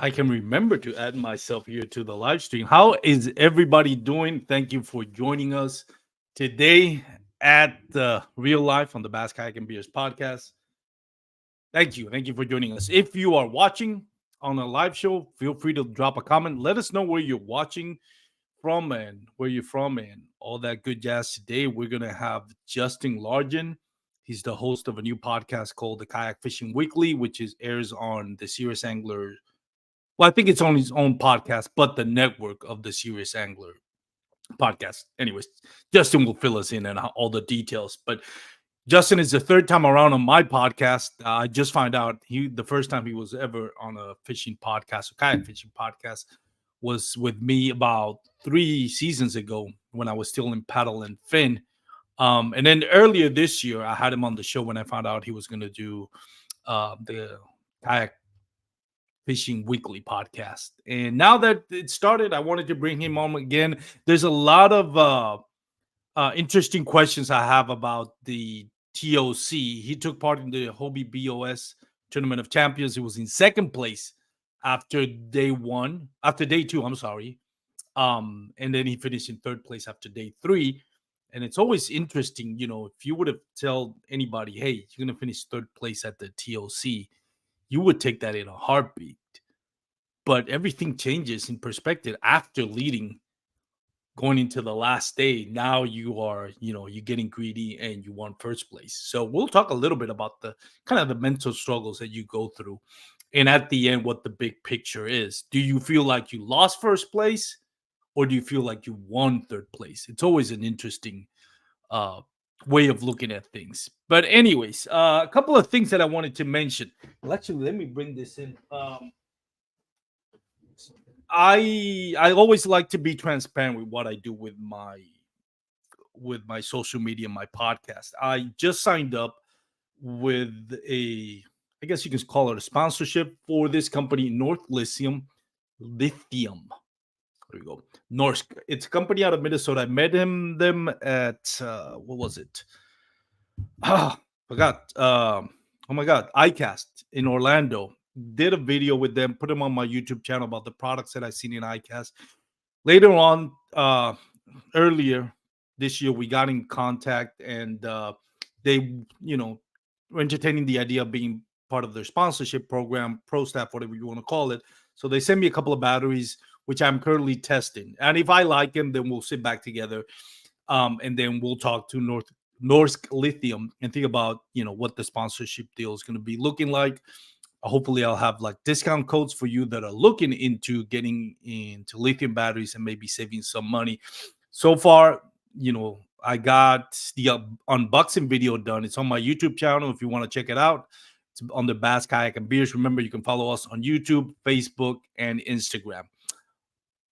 I can remember to add myself here to the live stream. How is everybody doing? Thank you for joining us today at Real Life on the Bass Kayak and Beers podcast. Thank you. Thank you for joining us. If you are watching on a live show, feel free to drop a comment. Let us know where you're watching from and where you're from and all that good jazz. Today, we're going to have Justin Largen. He's the host of a new podcast called the Kayak Fishing Weekly, which is airs on the Serious Angler. Well, I think it's on his own podcast, but the network of the Serious Angler podcast. Anyways, Justin will fill us in on all the details. But Justin is the third time around on my podcast. I just found out the first time he was ever on a fishing podcast, a kayak fishing podcast, was with me about 3 seasons ago when I was still in paddle and fin. And then earlier this year, I had him on the show when I found out he was going to do the kayak Fishing Weekly podcast. And now that it started, I wanted to bring him on again. There's a lot of interesting questions I have about the TOC. He took part in the Hobie BOS Tournament of Champions. He was in second place after day two, I'm sorry. And then he finished in third place after day three. And it's always interesting, if you would have told anybody, hey, you're going to finish third place at the TOC, you would take that in a heartbeat. But everything changes in perspective after leading going into the last day. Now you're getting greedy and you want first place. So we'll talk a little bit about the kind of the mental struggles that you go through. And at the end, what the big picture is. Do you feel like you lost first place or do you feel like you won third place? It's always an interesting way of looking at things. But anyways, a couple of things that I wanted to mention. Well, actually, let me bring this in. I always like to be transparent with what I do with my social media, my podcast. I just signed up with I guess you can call it a sponsorship for this company, North Lithium. Lithium. There we go. Norsk. It's a company out of Minnesota. I met them at what was it? Forgot. Oh my God, iCast in Orlando. Did a video with them, put them on my YouTube channel about the products that I seen in iCast. Later on, earlier this year, we got in contact and they, were entertaining the idea of being part of their sponsorship program, pro staff, whatever you want to call it. So they sent me a couple of batteries, which I'm currently testing. And if I like them, then we'll sit back together and then we'll talk to Norsk Lithium and think about, what the sponsorship deal is going to be looking like. Hopefully I'll have like discount codes for you that are looking into getting into lithium batteries and maybe saving some money. So far, I got the unboxing video done. It's on my YouTube channel if you want to check it out. It's on the Bass Kayak and Beers. Remember, you can follow us on YouTube, Facebook, and Instagram.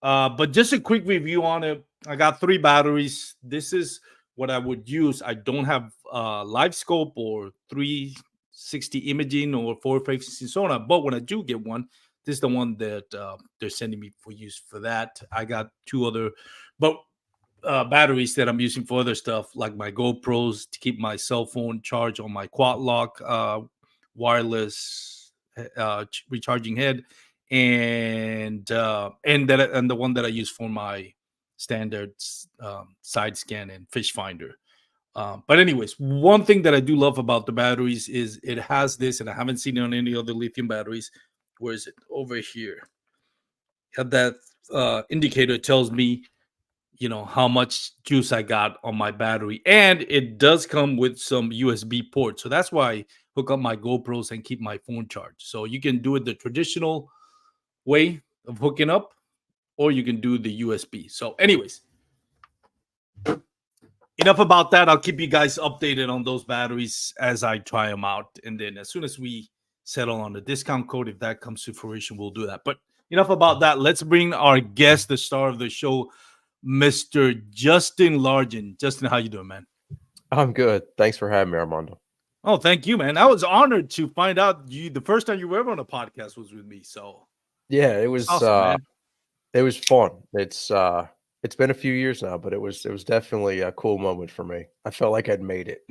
But just a quick review on it. I got 3 batteries. This is what I would use. I don't have live scope or 360 imaging or 450 sonar, but when I do get one, this is the one that they're sending me for use for that. I got 2 other batteries that I'm using for other stuff, like my GoPros to keep my cell phone charged on my quad lock wireless recharging head, and the one that I use for my standard side scan and fish finder. But anyways, one thing that I do love about the batteries is it has this, and I haven't seen it on any other lithium batteries. Where is it? Over here. Have that indicator tells me, how much juice I got on my battery, and it does come with some USB ports. So that's why I hook up my GoPros and keep my phone charged. So you can do it the traditional way of hooking up, or you can do the USB. So, anyways. Enough about that. I'll keep you guys updated on those batteries as I try them out. And then as soon as we settle on the discount code, if that comes to fruition, we'll do that. But enough about that. Let's bring our guest, the star of the show, Mr. Justin Largen. Justin, how you doing, man? I'm good. Thanks for having me, Armando. Oh, thank you, man. I was honored to find out the first time you were ever on a podcast was with me. So yeah, it was awesome, man. It was fun. It's been a few years now, but it was definitely a cool moment for me. I felt like I'd made it.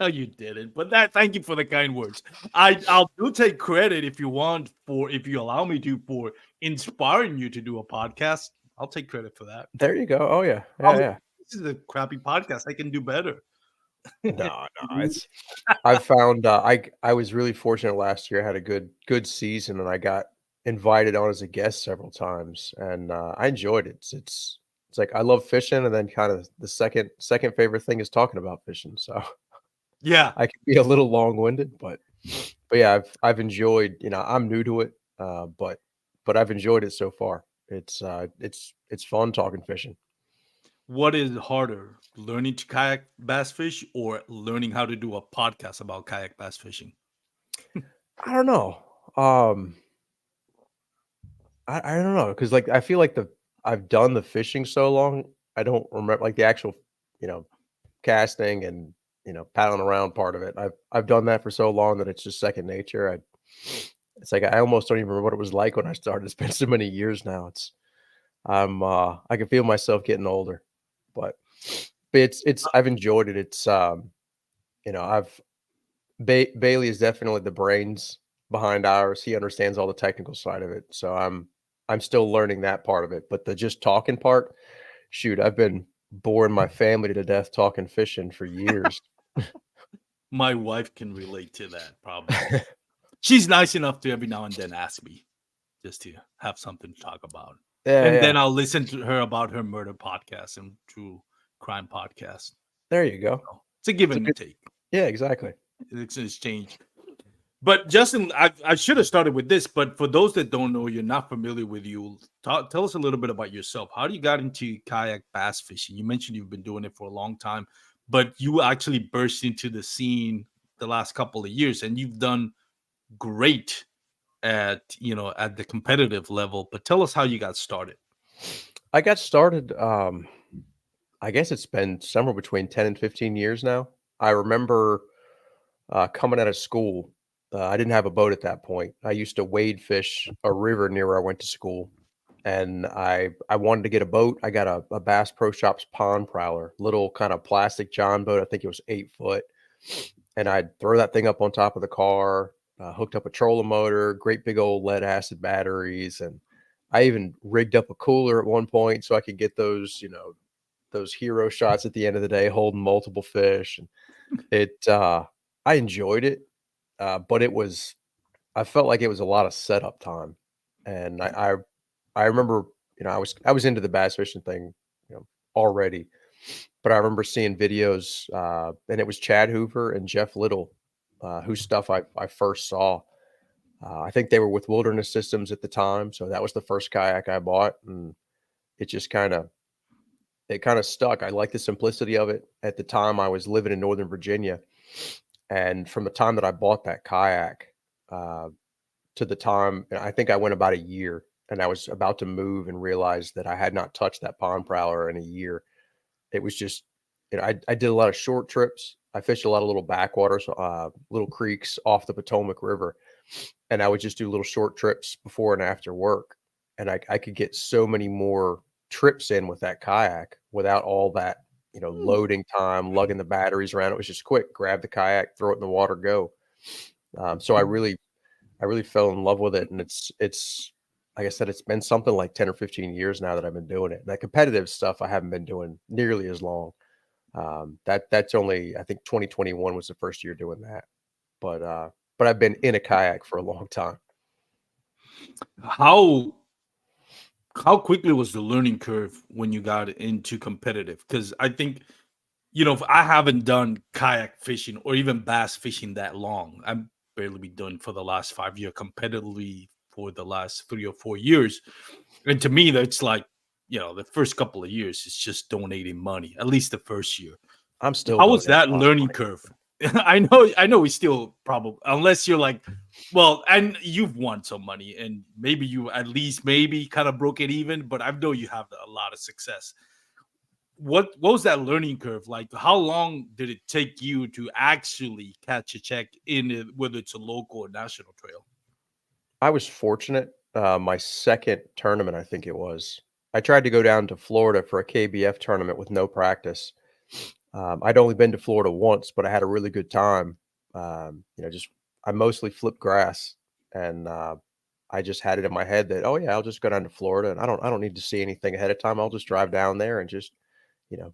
No, you didn't. But thank you for the kind words. I'll do take credit if you want for if you allow me to for inspiring you to do a podcast. I'll take credit for that. There you go. Oh yeah, Oh, yeah, yeah. this is a crappy podcast. I can do better. No, no, it's. I've found I was really fortunate last year. I had a good season, and I got invited on as a guest several times, and I enjoyed it. It's like I love fishing, and then kind of the second favorite thing is talking about fishing. So Yeah. I can be a little long winded, but yeah, I've enjoyed. I'm new to it, but I've enjoyed it so far. It's fun talking fishing. What is harder, learning to kayak bass fish or learning how to do a podcast about kayak bass fishing? I don't know. Um, I don't know because like I feel like I've done the fishing so long, I don't remember like the actual you know casting and paddling around part of it. I've done that for so long that it's just second nature. It's like I almost don't even remember what it was like when I started. It's been so many years now. I can feel myself getting older, but it's I've enjoyed it. It's I've Bailey is definitely the brains behind ours. He understands all the technical side of it. So I'm still learning that part of it. But the just talking part, shoot, I've been boring my family to death talking fishing for years. My wife can relate to that probably. She's nice enough to every now and then ask me just to have something to talk about. Yeah, And yeah. then I'll listen to her about her murder podcast and true crime podcast. There you go. So it's a give It's a and good take. yeah, exactly. It's an exchange. But Justin, I should have started with this, but for those that don't know, you're not familiar with you. Tell us a little bit about yourself. How do you got into kayak bass fishing? You mentioned you've been doing it for a long time, but you actually burst into the scene the last couple of years, and you've done great at at the competitive level. But tell us how you got started. I got started, I guess it's been somewhere between 10 and 15 years now. I remember coming out of school. I didn't have a boat at that point. I used to wade fish a river near where I went to school, and I wanted to get a boat. I got a Bass Pro Shops pond prowler, little kind of plastic John boat. I think it was 8 foot, and I'd throw that thing up on top of the car. Hooked up a trolling motor, great big old lead acid batteries, and I even rigged up a cooler at one point so I could get those hero shots at the end of the day, holding multiple fish. And I enjoyed it, but I felt like it was a lot of setup time, and I remember, I was into the bass fishing thing, already, but I remember seeing videos, and it was Chad Hoover and Jeff Little, whose stuff I first saw. I think they were with Wilderness Systems at the time, so that was the first kayak I bought, and it just it kind of stuck. I liked the simplicity of it. At the time, I was living in Northern Virginia, and from the time that I bought that kayak, uh, to the time, and I think I went about a year, and I was about to move and realized that I had not touched that pond prowler in a year. It was just, I did a lot of short trips. I fished a lot of little backwaters, little creeks off the Potomac River, and I would just do little short trips before and after work. And I could get so many more trips in with that kayak without all that, loading time, lugging the batteries around. It was just quick, grab the kayak, throw it in the water, go. So I really fell in love with it, and it's like I said, it's been something like 10 or 15 years now that I've been doing it. That competitive stuff I haven't been doing nearly as long. That's only, I think 2021 was the first year doing that. But I've been in a kayak for a long time. How how quickly was the learning curve when you got into competitive? Because I think if I haven't done kayak fishing or even bass fishing that long. I've barely been doing for the last 5 year competitively for the last 3 or 4 years. And to me, that's like, the first couple of years is just donating money, at least the first year. I'm still How was donating that a lot of learning money. curve? I know we still probably, unless you're like, well, and you've won some money and maybe you at least maybe kind of broke it even, but I know you have a lot of success. What was that learning curve like? How long did it take you to actually catch a check in it, whether it's a local or national trail? I was fortunate. My second tournament, I think it was. I tried to go down to Florida for a KBF tournament with no practice, I'd only been to Florida once, but I had a really good time. Just I mostly flip grass, and I just had it in my head that, oh yeah, I'll just go down to Florida, and I don't need to see anything ahead of time. I'll just drive down there and just you know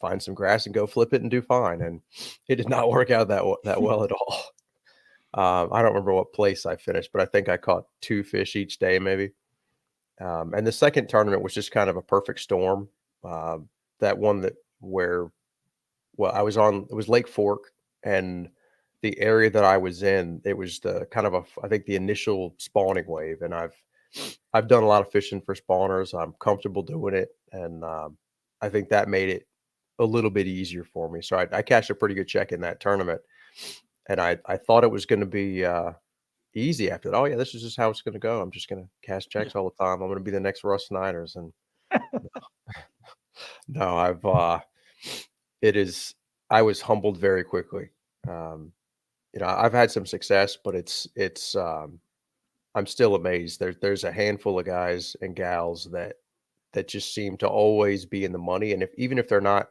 find some grass and go flip it and do fine. And it did not work out that well at all. I don't remember what place I finished, but I think I caught 2 fish each day, maybe. And the second tournament was just kind of a perfect storm. That one that where well, I was on it was Lake Fork, and the area that I was in, it was the kind of I think the initial spawning wave, and I've done a lot of fishing for spawners. I'm comfortable doing it, and I think that made it a little bit easier for me. So I cashed a pretty good check in that tournament, and I thought it was going to be easy after that. Oh yeah, this is just how it's going to go. I'm just going to cash Yeah. checks all the time. I'm going to be the next Russ Snyder's, and no, it is. I was humbled very quickly. Um, I've had some success, but I'm still amazed. There's a handful of guys and gals that just seem to always be in the money, and even if they're not,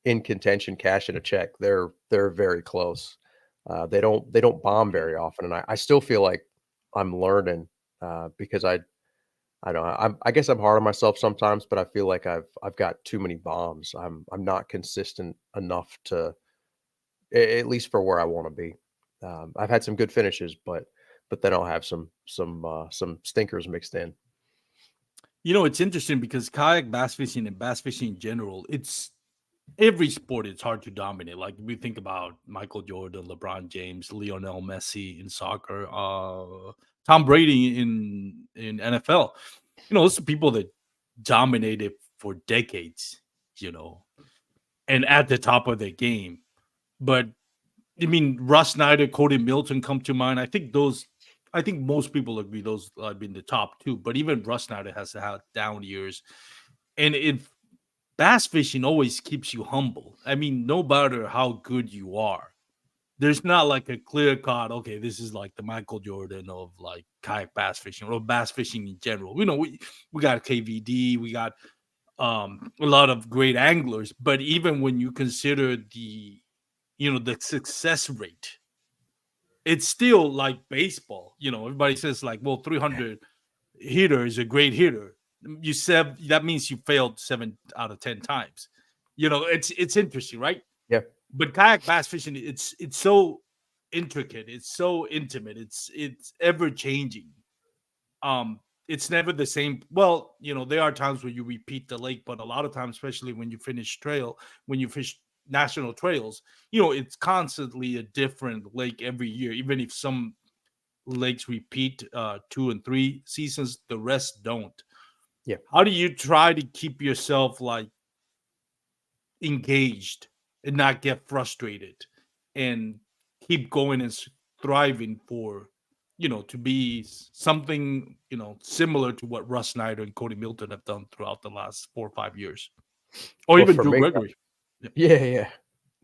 in contention, cashing a check, they're very close. They don't bomb very often, and I still feel like I'm learning because I don't know. I guess I'm hard on myself sometimes, but I feel like I've got too many bombs. I'm not consistent enough to at least for where I want to be. I've had some good finishes, but then I'll have some stinkers mixed in. It's interesting because kayak bass fishing and bass fishing in general, it's every sport. It's hard to dominate. Like we think about Michael Jordan, LeBron James, Lionel Messi in soccer, Tom Brady in NFL. Those are people that dominated for decades. You know, and at the top of their game. But I mean, Russ Snyder, Cody Milton come to mind. I think most people agree those have been the top two. But even Russ Snyder has had down years, and if bass fishing always keeps you humble. I mean, no matter how good you are, there's not like a clear cut. Okay, this is like the Michael Jordan of like kayak bass fishing or bass fishing in general. We got KVD, we got a lot of great anglers, but even when you consider the success rate, it's still like baseball. Everybody says like, well, 300 hitter is a great hitter. That means you failed 7 out of 10 times. It's interesting, right? Yeah, But kayak bass fishing, it's so intricate, it's so intimate, it's ever changing. um it's never the same. Well, there are times where you repeat the lake, but a lot of times, especially when you fish national trails, it's constantly a different lake every year. Even if some lakes repeat 2 and 3 seasons, the rest don't. yeah. How do you try to keep yourself like engaged and not get frustrated and keep going and thriving for to be something similar to what Russ Snyder and Cody Milton have done throughout the last 4 or 5 years, or Well, even for Drew me, Gregory? Yeah. yeah.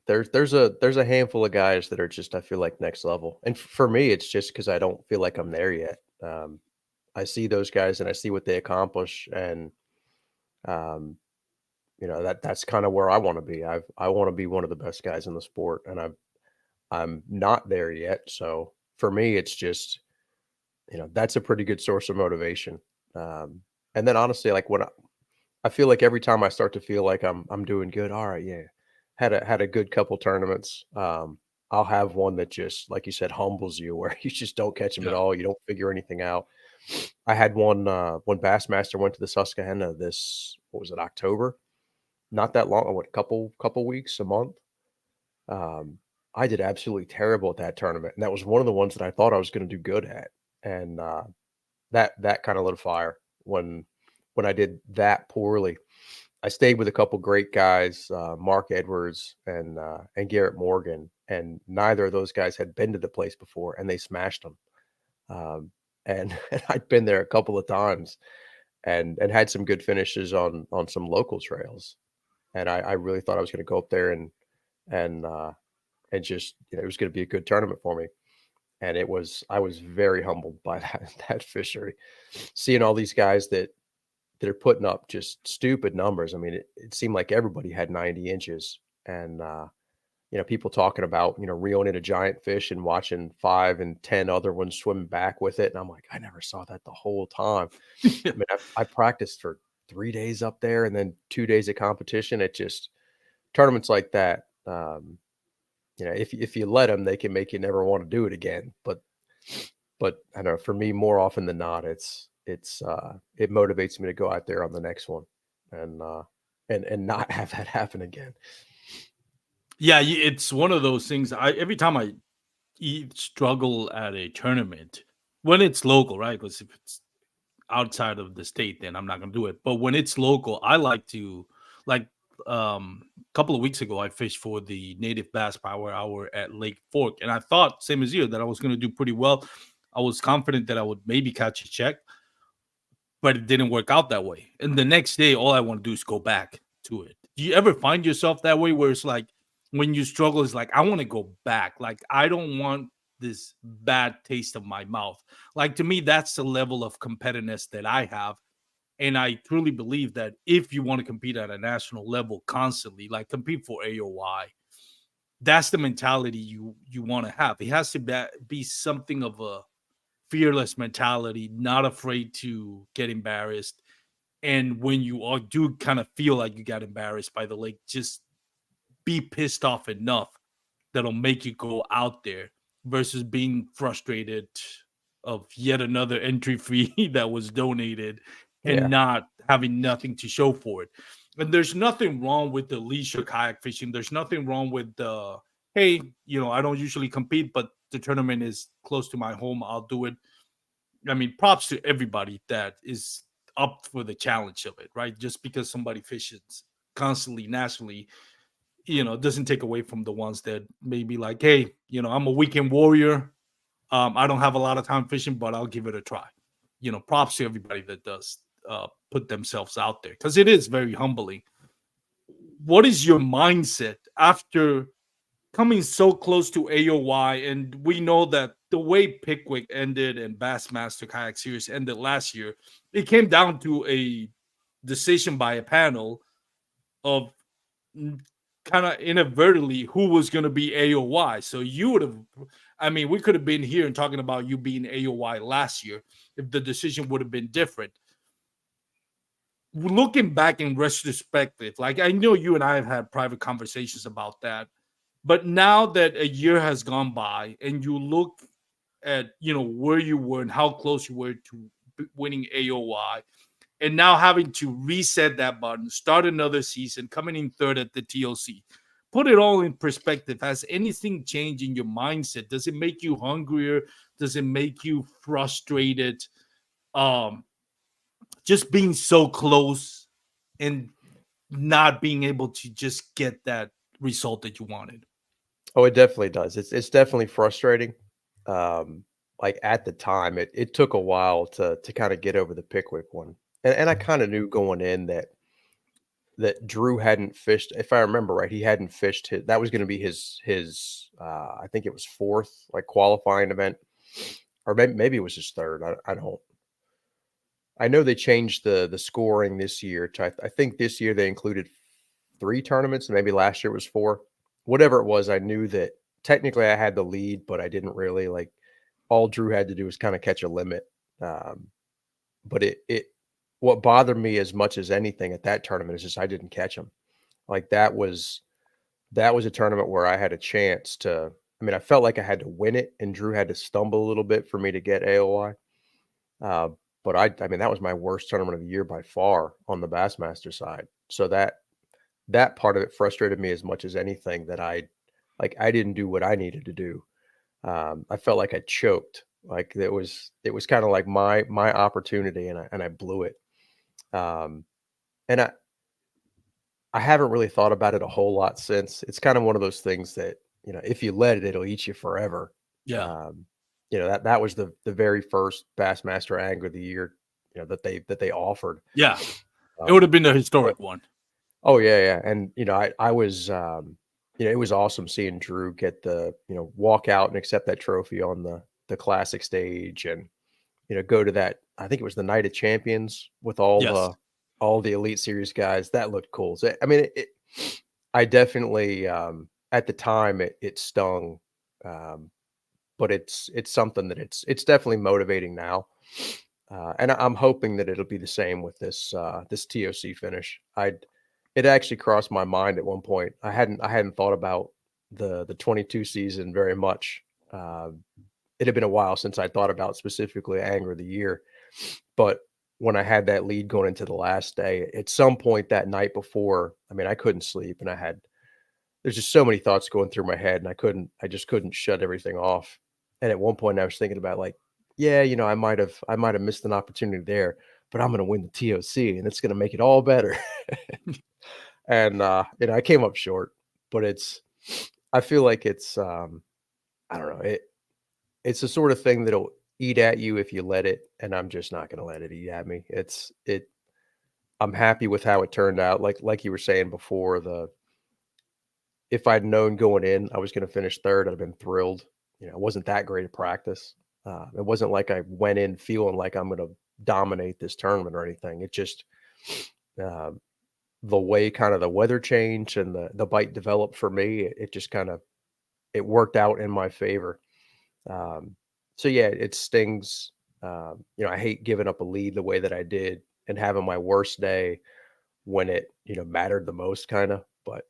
There's a handful of guys that are just I feel like next level, and for me, it's just because I don't feel like I'm there yet. I see those guys and I see what they accomplish, and um, that's kind of where I want to be. I want to be one of the best guys in the sport, and I'm not there yet. So for me, it's just that's a pretty good source of motivation. Um, and then honestly, like I feel like every time I start to feel like I'm doing good, all right, yeah, had a good couple tournaments. I'll have one that just like you said humbles you, where you just don't catch them at Yeah. all. You don't figure anything out. I had one when Bassmaster went to the Susquehanna this what was it October? Not that long. What couple weeks, a month. Um, I did absolutely terrible at that tournament, and that was one of the ones that I thought I was going to do good at, and that kind of lit a fire when I did that poorly. I stayed with a couple great guys, Mark Edwards and Garrett Morgan, and neither of those guys had been to the place before, and they smashed them. Um, and, and I'd been there a couple of times and had some good finishes on some local trails, and I really thought I was going to go up there and and just it was going to be a good tournament for me. And I was very humbled by that fishery, seeing all these guys that they're putting up just stupid numbers. I mean, it seemed like everybody had 90 inches, and people talking about reeling in a giant fish and watching 5 and 10 other ones swim back with it, and I'm like, I never saw that the whole time. I mean, I practiced for 3 days up there, and then 2 days of competition. It just tournaments like that. If you let them, they can make you never want to do it again. But I don't know, for me, more often than not, it motivates me to go out there on the next one and not have that happen again. Yeah, it's one of those things. Every time I struggle at a tournament when it's local, right? Because if it's outside of the state, then I'm not gonna do it. But when it's local, I like to like a couple of weeks ago I fished for the Native Bass Power Hour at Lake Fork, and I thought, same as you, that I was gonna do pretty well. I was confident that I would maybe catch a check, but it didn't work out that way. And the next day, all I want to do is go back to it. Do you ever find yourself that way where it's like when you struggle, it's like, I want to go back. Like, I don't want this bad taste of my mouth. Like, to me, that's the level of competitiveness that I have. And I truly believe that if you want to compete at a national level constantly, like compete for AOY, that's the mentality you want to have. It has to be something of a fearless mentality, not afraid to get embarrassed. And when you do kind of feel like you got embarrassed by the lake, just be pissed off enough that'll make you go out there versus being frustrated of yet another entry fee that was donated and Yeah. not having nothing to show for it. And there's nothing wrong with the leisure kayak fishing. There's nothing wrong with the, hey, I don't usually compete, but the tournament is close to my home. I'll do it. I mean, props to everybody that is up for the challenge of it, right? Just because somebody fishes constantly nationally, doesn't take away from the ones that may be like, hey, I'm a weekend warrior. I don't have a lot of time fishing, but I'll give it a try. Props to everybody that does put themselves out there, because it is very humbling. What is your mindset after coming so close to AOY? And we know that the way Pickwick ended and Bassmaster Kayak Series ended last year, it came down to a decision by a panel of kind of inadvertently who was going to be AOY. So you would have, I mean, we could have been here and talking about you being AOY last year if the decision would have been different. Looking back in retrospective, like I know you and I have had private conversations about that, but now that a year has gone by and you look at where you were and how close you were to winning AOY, and now having to reset that button, start another season, coming in third at the TOC, put it all in perspective. Has anything changed in your mindset? Does it make you hungrier? Does it make you frustrated? Just being so close and not being able to just get that result that you wanted. Oh, it definitely does. It's definitely frustrating. Like at the time, it took a while to kind of get over the Pickwick one, and I kind of knew going in that Drew hadn't fished. If I remember right, he hadn't fished his. That was going to be his. I think it was fourth like qualifying event, or maybe it was his third. I don't. I know they changed the scoring this year. I think this year they included 3 tournaments, and maybe last year it was 4. Whatever it was, I knew that technically I had the lead, but I didn't really like. All Drew had to do was kind of catch a limit. But what bothered me as much as anything at that tournament is just I didn't catch him. Like that was a tournament where I had a chance to. I mean, I felt like I had to win it, and Drew had to stumble a little bit for me to get AOI. But I mean, that was my worst tournament of the year by far on the Bassmaster side. So that part of it frustrated me as much as anything, that I didn't do what I needed to do. I felt like I choked. Like it was kind of like my opportunity, and I blew it. And I haven't really thought about it a whole lot since. It's kind of one of those things that, if you let it, it'll eat you forever. Yeah. That was the very first Bassmaster Angler of the Year, that they offered. Yeah. It would have been the historic one. Oh yeah. And, I was, it was awesome seeing Drew get the, walk out and accept that trophy on the classic stage, and, go to that. I think it was the Night of Champions with all Yes. all the Elite Series guys. That looked cool. So, I mean, I definitely at the time it stung, um, but it's something that it's definitely motivating now, and I'm hoping that it'll be the same with this TOC finish. It actually crossed my mind at one point. I hadn't thought about the 22 season very much. Uh, it had been a while since I thought about specifically Angler of the Year, but when I had that lead going into the last day, at some point that night before, I mean, I couldn't sleep, and there's just so many thoughts going through my head, and I just couldn't shut everything off. And at one point, I was thinking about like, yeah, I might have missed an opportunity there, but I'm going to win the TOC, and it's going to make it all better. And I came up short, but I feel like I don't know, it's the sort of thing that'll eat at you if you let it, and I'm just not going to let it eat at me. I'm happy with how it turned out. Like you were saying before, if I'd known going in I was going to finish third, I'd have been thrilled. It wasn't that great at practice. It wasn't like I went in feeling like I'm going to dominate this tournament or anything. It just uh, the way kind of the weather changed and the bite developed for me. It just kind of it worked out in my favor. Um, so yeah, it stings. I hate giving up a lead the way that I did and having my worst day when it mattered the most, kind of. But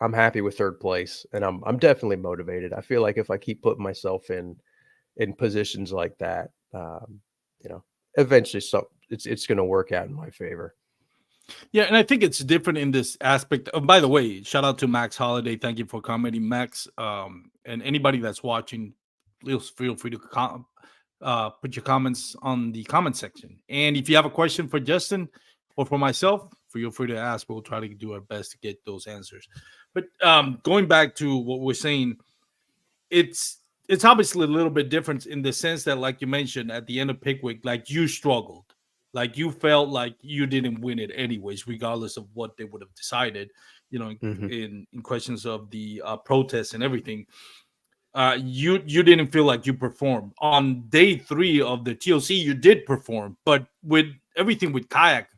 I'm happy with third place, and I'm definitely motivated. I feel like if I keep putting myself in positions like that, you know, eventually it's going to work out in my favor. Yeah, and I think it's different in this aspect. Oh, by the way, shout out to Max Holiday. Thank you for commenting, Max. And anybody that's watching, please feel free to put your comments on the comment section. And if you have a question for Justin or for myself, feel free to ask. We'll try to do our best to get those answers. But going back to what we're saying, it's it's obviously a little bit different in the sense that, like you mentioned at the end of Pickwick, like you struggled, like you felt like you didn't win it anyways, regardless of what they would have decided. Hmm. In questions of the protests and everything, you didn't feel like you performed on day three of the TOC. You did perform, but with everything with kayak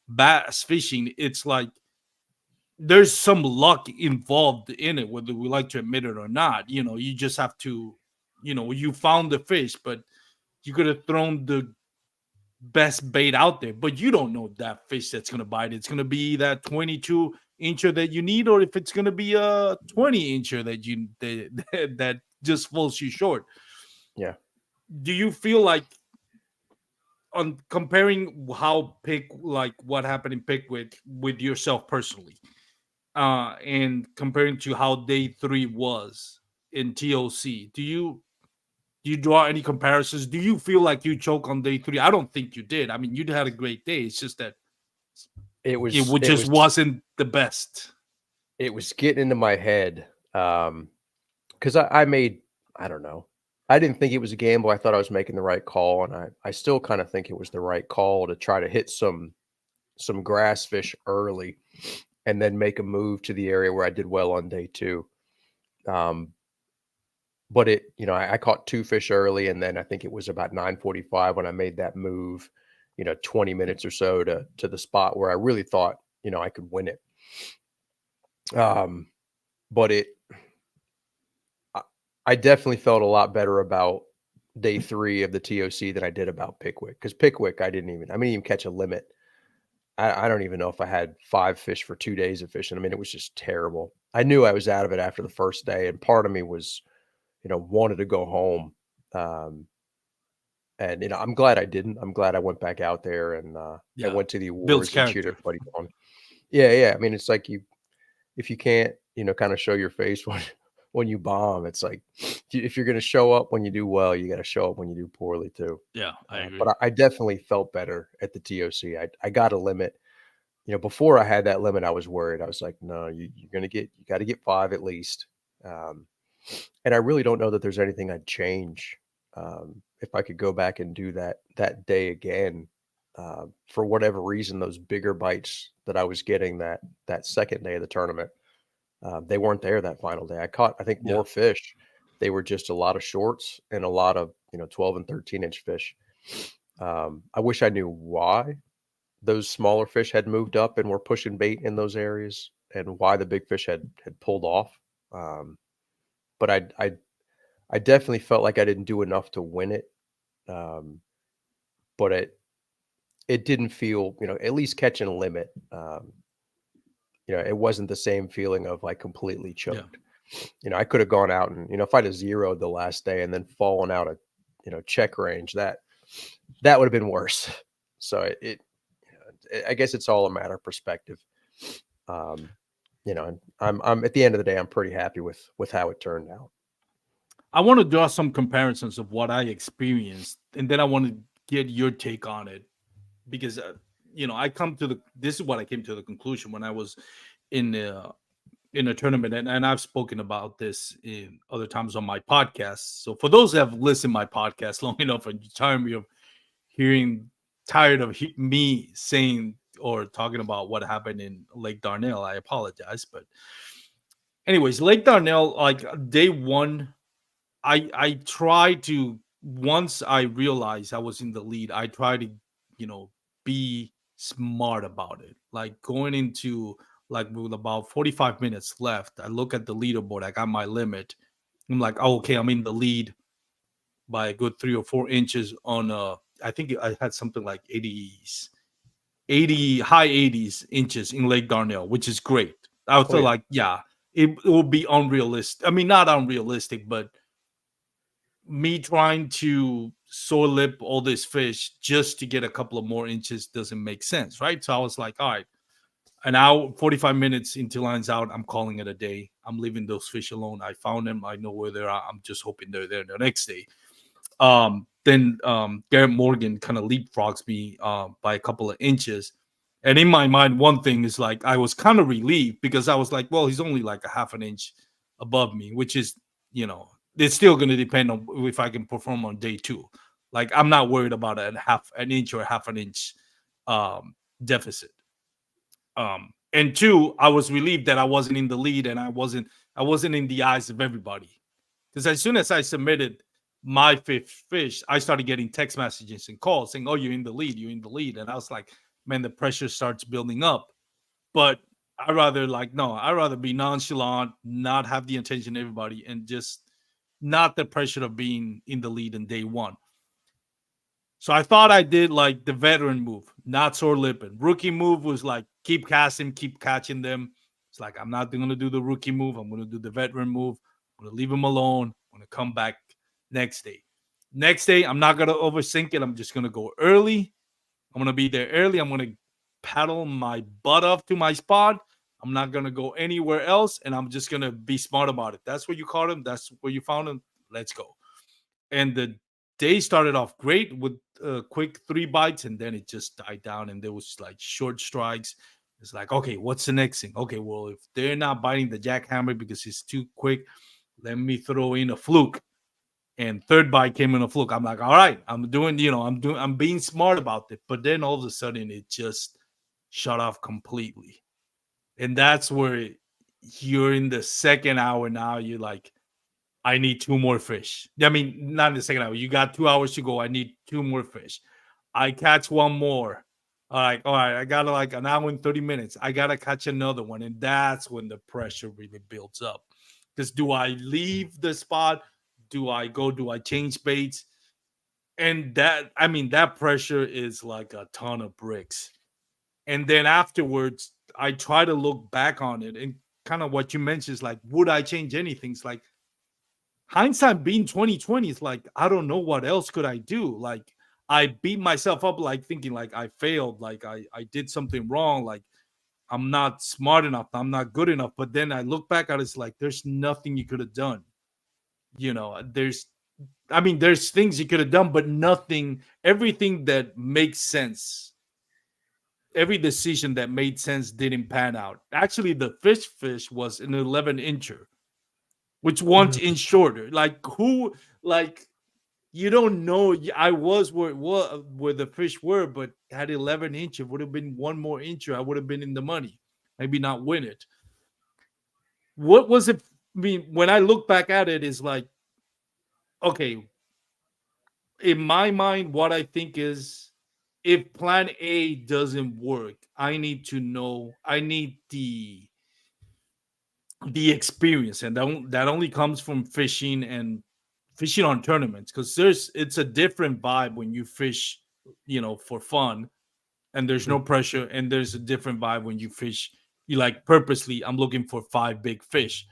bass fishing, it's like there's some luck involved in it, whether we like to admit it or not. You just have to, you found the fish, but you could have thrown the best bait out there, but you don't know that fish that's going to bite. It's going to be that 22 incher that you need, or if it's going to be a 20 incher that just falls you short. Yeah. Do you feel like, on comparing how pick like what happened in Pickwick with yourself personally, and comparing to how day three was in TOC, do you draw any comparisons? Do you feel like you choke on day three? I don't think you did. I mean, you had a great day. It's just that It it was it just was wasn't the best. it was getting into my head, because I made, I don't know. I didn't think it was a gamble. I thought I was making the right call, and I still kind of think it was the right call to try to hit some grass fish early and then make a move to the area where I did well on day two. Um, but I caught two fish early, and then I think it was about 9:45 when I made that move, 20 minutes or so to the spot where I really thought, I could win it. Um, but I I definitely felt a lot better about day three of the TOC than I did about Pickwick, because Pickwick, I didn't even catch a limit. I don't even know if I had 5 fish for 2 days of fishing. I mean, it was just terrible. I knew I was out of it after the first day, and part of me was, wanted to go home. Um, and, I'm glad I didn't. I'm glad I went back out there and Yeah, went to the builds awards and cheered character. everybody on. Yeah, yeah. I mean, it's like if you can't, kind of show your face when you bomb, it's like if you're going to show up when you do well, you got to show up when you do poorly too. Yeah, I agree. But I definitely felt better at the TOC. I got a limit. Before I had that limit, I was worried. I was like, no, you got to get 5 at least. Um, and I really don't know that there's anything I'd change, if I could go back and do that day again. For whatever reason, those bigger bites that I was getting that second day of the tournament, they weren't there that final day. I caught, I think, Yeah. more fish. They were just a lot of shorts and a lot of 12 and 13-inch fish. I wish I knew why, those smaller fish had moved up and were pushing bait in those areas, and why the big fish had pulled off. Um, but I definitely felt like I didn't do enough to win it. Um, but it didn't feel, at least catching a limit. It wasn't the same feeling of like completely Yeah. choked. I could have gone out and, if I'd have zeroed the last day and then fallen out of, check range, that would have been worse. So I guess it's all a matter of perspective. Um, and I'm at the end of the day, I'm pretty happy with how it turned out. I want to draw some comparisons of what I experienced, and then I want to get your take on it because I come to the this is what I came to the conclusion when I was in in a tournament, and I've spoken about this in other times on my podcast. So for those that have listened to my podcast long enough and tired of hearing, tired of me saying or talking about what happened in Lake Darnell, I apologize. But anyways, Lake Darnell, like day one, I tried to once I realized I was in the lead, I tried to, be smart about it. Like going into like with about 45 minutes left, I look at the leaderboard, I got my limit. I'm like, oh, okay, I'm in the lead by a good 3 or 4 inches on I think I had something like 80s, 80 high 80s inches in Lake Darnell, which is great. I Oh feel yeah. like, yeah, it will be unrealistic. I mean, not unrealistic, but me trying to soil lip all this fish just to get a couple of more inches doesn't make sense, right? So I was like, all right, an hour, 45 minutes into lines out, I'm calling it a day. I'm leaving those fish alone. I found them. I know where they're at. I'm just hoping they're there the next day. Then Garrett Morgan kind of leapfrogs me by a couple of inches. And in my mind, one thing is like I was kind of relieved because I was like, well, he's only like a half an inch above me, which is, it's still going to depend on if I can perform on day two. Like I'm not worried about a half an inch or half an inch um, deficit. And two, I was relieved that I wasn't in the lead and I wasn't in the eyes of everybody. Because as soon as I submitted my fifth fish, I started getting text messages and calls saying, "Oh, you're in the lead, you're in the lead," and I was like, "Man, the pressure starts building up." But I rather like no, I rather be nonchalant, not have the attention of everybody, and just not the pressure of being in the lead in day one. So I thought I did like the veteran move, not sore lipping. Rookie move was like keep casting, keep catching them. It's like I'm not going to do the rookie move. I'm going to do the veteran move. I'm going to leave them alone. I'm going to come back next day. Next day, I'm not going to oversink it. I'm just going to go early. I'm going to be there early. I'm going to paddle my butt off to my spot. I'm not going to go anywhere else. And I'm just going to be smart about it. That's where you caught him. That's where you found him. Let's go. And the day started off great with quick 3 bites, and then it just died down, and there was like short strikes. It's like, okay, what's the next thing? Okay, well, if they're not biting the jackhammer because it's too quick, let me throw in a fluke. And third bite came in a fluke. I'm like, all right, I'm being smart about it. But then all of a sudden, it just shut off completely, and that's where you're in the second hour now. You're like, I need two more fish. I mean, not in the second hour. You got 2 hours to go. I need two more fish. I catch one more. All right. I got like an hour and 30 minutes. I gotta catch another one. And that's when the pressure really builds up. Because do I leave the spot? Do I go? Do I change baits? And that pressure is like a ton of bricks. And then afterwards, I try to look back on it and kind of what you mentioned is like, would I change anything? It's like hindsight being 2020 is like I don't know what else could I do. Like I beat myself up like thinking like I failed, like I did something wrong, like I'm not smart enough, I'm not good enough. But then I look back at it, it's like there's nothing you could have done. There's things you could have done, but nothing, everything that makes sense, every decision that made sense didn't pan out. Actually, the fish was an 11 incher, which 1 inch shorter. Like who like you don't know. I was where the fish were, but had 11 inch, it would have been one more inch. I would have been in the money, maybe not win it. What was it? I mean, when I look back at it, is like, okay, in my mind, what I think is if plan A doesn't work, I need to know, I need the experience, and that only comes from fishing and fishing on tournaments, because it's a different vibe when you fish, for fun, and there's no Mhm. pressure, and there's a different vibe when you fish, you like purposely, I'm looking for five big fish.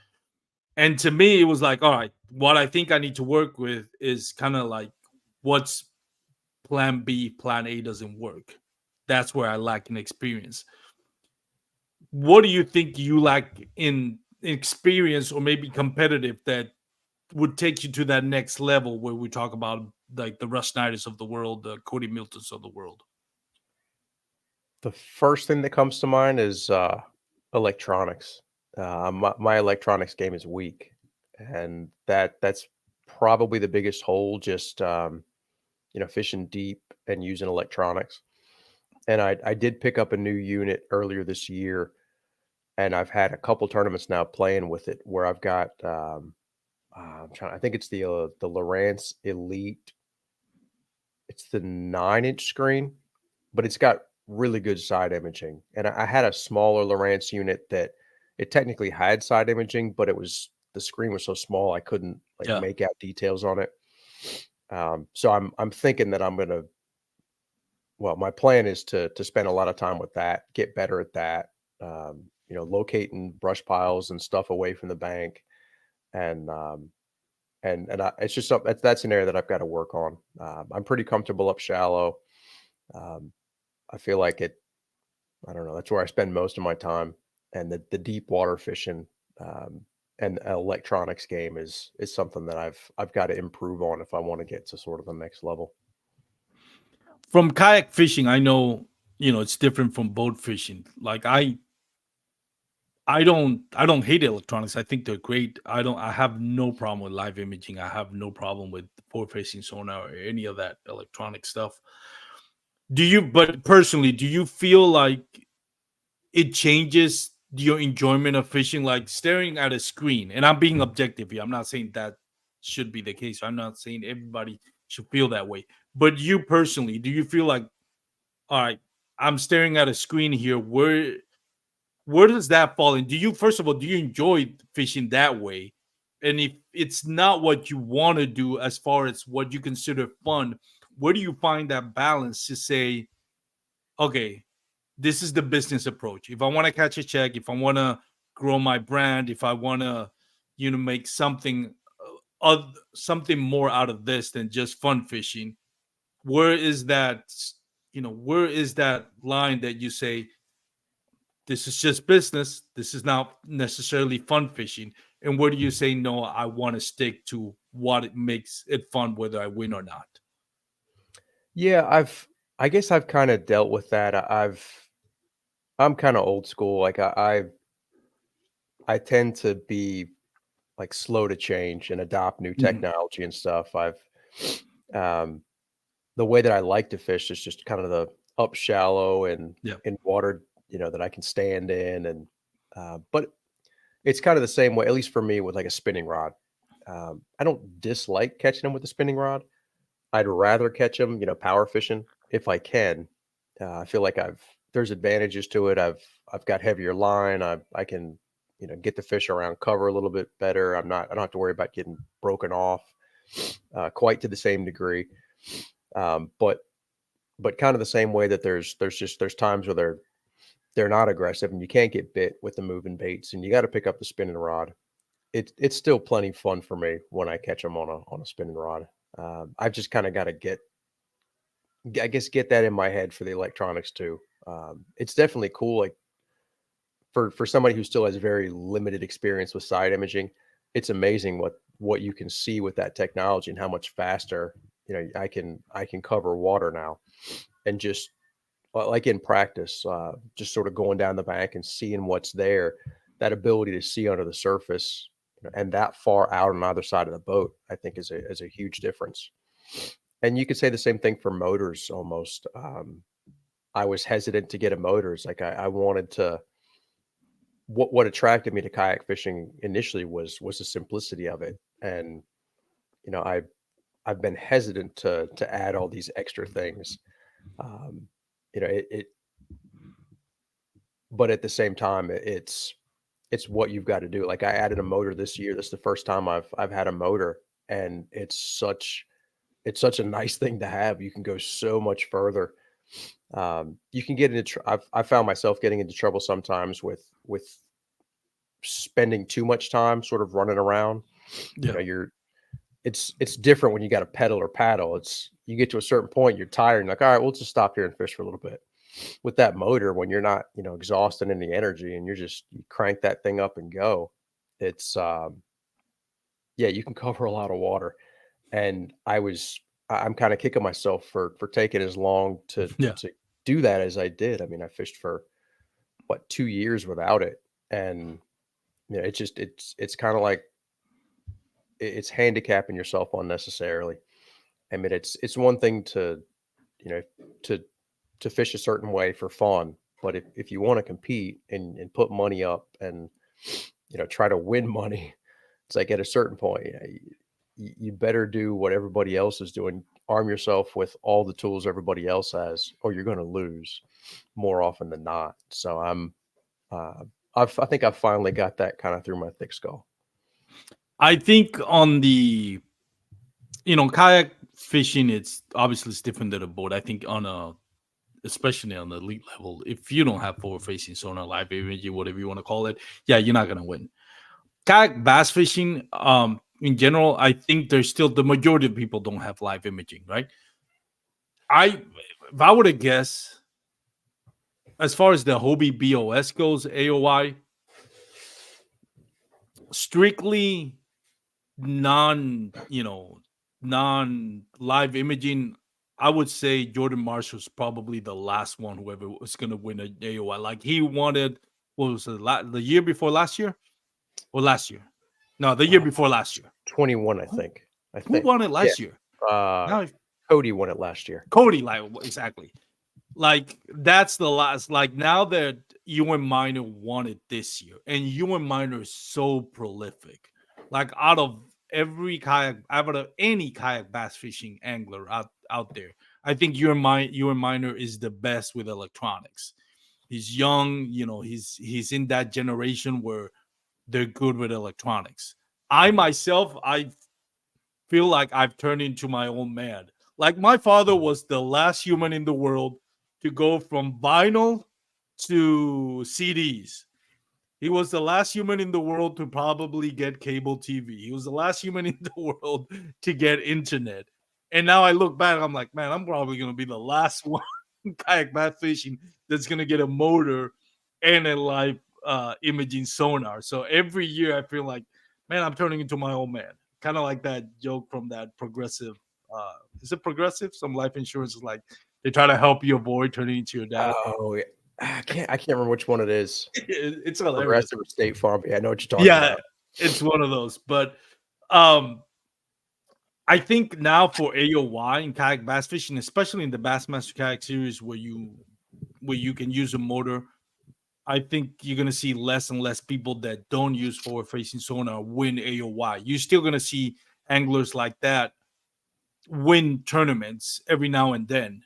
And to me it was like, all right, what I think I need to work with is kind of like, what's plan B, plan A doesn't work. That's where I lack in experience. What do you think you lack in experience, or maybe competitive, that would take you to that next level where we talk about like the Russ Snyders of the world, the Cody Miltons of the world? The first thing that comes to mind is electronics. My electronics game is weak, and that's probably the biggest hole. Just fishing deep and using electronics. And I did pick up a new unit earlier this year, and I've had a couple tournaments now playing with it where I've got I think it's the Lowrance Elite. It's the 9-inch screen, but it's got really good side imaging. And I had a smaller Lowrance unit that it technically had side imaging, but the screen was so small I couldn't like Yeah. make out details on it. So I'm thinking that my plan is to spend a lot of time with that, get better at that. Locating brush piles and stuff away from the bank, and it's just something that's an area that I've got to work on. I'm pretty comfortable up shallow. Um, I feel like it. I don't know. That's where I spend most of my time, and the deep water fishing and electronics game is something that I've got to improve on if I want to get to sort of the next level. From kayak fishing, I know, it's different from boat fishing. Like I don't hate electronics. I think they're great. I have no problem with live imaging. I have no problem with port facing sonar or any of that electronic stuff. But personally, do you feel like it changes your enjoyment of fishing, like staring at a screen? And I'm being objective here. I'm not saying that should be the case. I'm not saying everybody should feel that way. But you personally, do you feel like, all right, I'm staring at a screen here, where does that fall in? Do you, first of all, do you enjoy fishing that way? And if it's not what you want to do as far as what you consider fun, where do you find that balance to say, okay, this is the business approach. If I want to catch a check, if I want to grow my brand, if I want to, make something more out of this than just fun fishing, where is that line that you say, this is just business, this is not necessarily fun fishing, and where do you say, no, I want to stick to what it makes it fun, whether I win or not? Yeah, I guess I've kind of dealt with that. I'm kind of old school. Like I tend to be like slow to change and adopt new Mhm. technology and stuff. Um, the way that I like to fish is just kind of the up shallow and Yeah. in water, that I can stand in, and but it's kind of the same way, at least for me, with like a spinning rod. I don't dislike catching them with a spinning rod. I'd rather catch them, power fishing if I can. I feel like there's advantages to it. I've got heavier line. I can, get the fish around cover a little bit better. I don't have to worry about getting broken off quite to the same degree. But kind of the same way that there's times where they're not aggressive and you can't get bit with the moving baits and you got to pick up the spinning rod. It's still plenty fun for me when I catch them on a spinning rod. I've just kind of got to I guess get that in my head for the electronics too. It's definitely cool. Like for somebody who still has very limited experience with side imaging, it's amazing what you can see with that technology and how much faster I can cover water now, and just like in practice, just sort of going down the bank and seeing what's there. That ability to see under the surface, and that far out on either side of the boat, I think is a huge difference. And you could say the same thing for motors almost. I was hesitant to get a motor. It's like I wanted to. What attracted me to kayak fishing initially was the simplicity of it, and you know I I've been hesitant to add all these extra things. Um, it but at the same time, it's what you've got to do. Like I added a motor this year. This is the first time I've had a motor, and it's such a nice thing to have. You can go so much further. You can get into. I've found myself getting into trouble sometimes with spending too much time sort of running around. You Yeah. know, it's different when you got a pedal or paddle. It's you get to a certain point, you're tired, and like, all right, we'll just stop here and fish for a little bit. With that motor, when you're not, exhausted in the energy and you crank that thing up and go, it's yeah, you can cover a lot of water. And I'm kind of kicking myself for taking as long Yeah. to do that as I did. I mean, I fished for what 2 years without it, and it's kind of like it's handicapping yourself unnecessarily. I mean, it's one thing you know to fish a certain way for fun, but if you want to compete and put money up and try to win money, it's like at a certain point, you better do what everybody else is doing. Arm yourself with all the tools everybody else has, or you're going to lose more often than not. So uh, I think I've finally got that kind of through my thick skull. I think on the kayak fishing, it's different than a boat. I think especially on the elite level, if you don't have forward facing sonar, live imaging, whatever you want to call it, yeah, you're not gonna win. Kayak bass fishing, in general, I think there's still the majority of people don't have live imaging, right? I If I were to guess, as far as the Hobie BOS goes, AOI, strictly non live imaging, I would say Jordan Marshall's probably the last one whoever was going to win an AOI. Like he wanted, what was it, the year before last year or last year? No, the year Uh, before last year. 21, I Who, think. I who think. won it Yeah. last year? Now Cody won it last year. Cody, like exactly. Like that's the last. Like now that Ewan Minor won it this year, and Ewan Minor is so prolific. Like out of out of any kayak bass fishing angler out there, I think Ewan Minor is the best with electronics. He's young, he's in that generation where they're good with electronics. I myself, I feel like I've turned into my own man. Like my father was the last human in the world to go from vinyl to CDs. He was the last human in the world to probably get cable TV. He was the last human in the world to get internet. And now I look back, I'm like, man, I'm probably gonna be the last one kayak bass fishing that's gonna get a motor and a live imaging sonar. So every year I feel like, man, I'm turning into my own man. Kind of like that joke from that progressive. Is it progressive? Some life insurance is like they try to help you avoid turning into your dad. Oh, yeah. I can't remember which one it is. It's hilarious. Progressive or State Farm. Yeah, I know what you're talking Yeah, about. it's one of those. But um, I think now for AOY and kayak bass fishing, especially in the Bassmaster Kayak Series, where you can use a motor, I think you're gonna see less and less people that don't use forward facing sonar win AOY. You're still gonna see anglers like that win tournaments every now and then.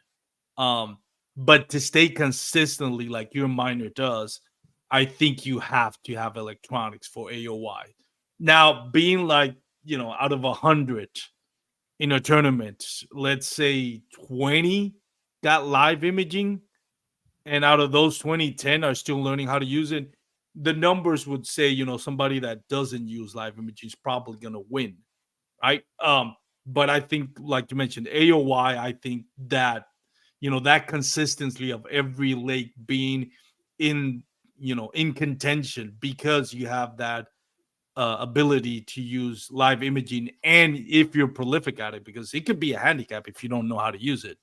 Um, but to stay consistently like your minor does, I think you have to have electronics for AOY. Now, being like, out of 100 in a tournament, let's say 20 got live imaging, and out of those 20, 10 are still learning how to use it. The numbers would say, somebody that doesn't use live imaging is probably going to win, right? But I think, like you mentioned, AOY, I think that that consistency of every lake being in in contention because you have that ability to use live imaging, and if you're prolific at it, because it could be a handicap if you don't know how to use it.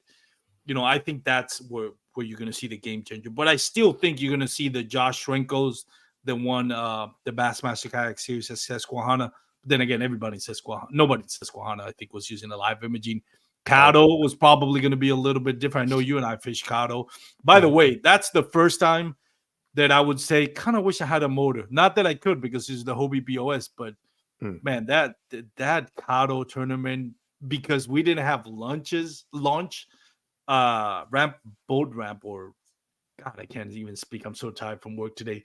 I think that's where you're going to see the game changer. But I still think you're going to see the Josh Schrenkos, the one the Bassmaster Kayak Series at Susquehanna. But then again, everybody in Susquehanna, nobody in Susquehanna, I think, was using the live imaging. Right. Kato was probably going to be a little bit different. I know you and I fish Kato. By the Mhm. way, that's the first time that I would say, kind of wish I had a motor. Not that I could because it's the Hobie BOS, but Mm. man, that Kato tournament, because we didn't have launch boat ramp, or God, I can't even speak. I'm so tired from work today.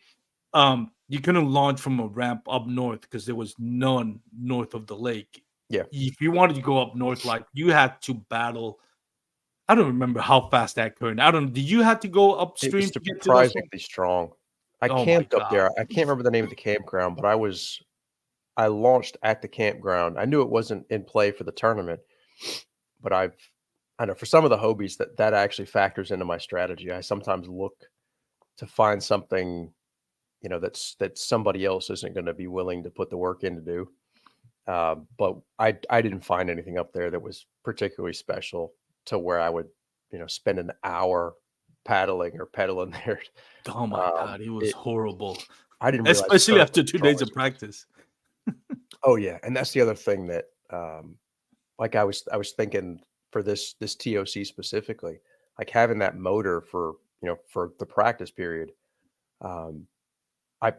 You couldn't launch from a ramp up north because there was none north of the lake. Yeah, If you wanted to go up north, like you had to battle. I don't remember how fast that current. I don't. Did you have to go it was upstream to get to those spots? surprisingly strong. I Oh my camped up God. there. I can't remember the name of the campground, but I launched at the campground. I knew it wasn't in play for the tournament, but I know for some of the Hobies that actually factors into my strategy. I sometimes look to find something, that somebody else isn't going to be willing to put the work in to do. But I didn't find anything up there that was particularly special to where I would, spend an hour paddling or pedaling there. Oh my Um, God. It was it horrible, I didn't realize the especially tournament was after as 2 days strong as of it was. practice. Oh yeah, and that's the other thing that, like I was thinking for this TOC specifically, like having that motor for the practice period. Um, I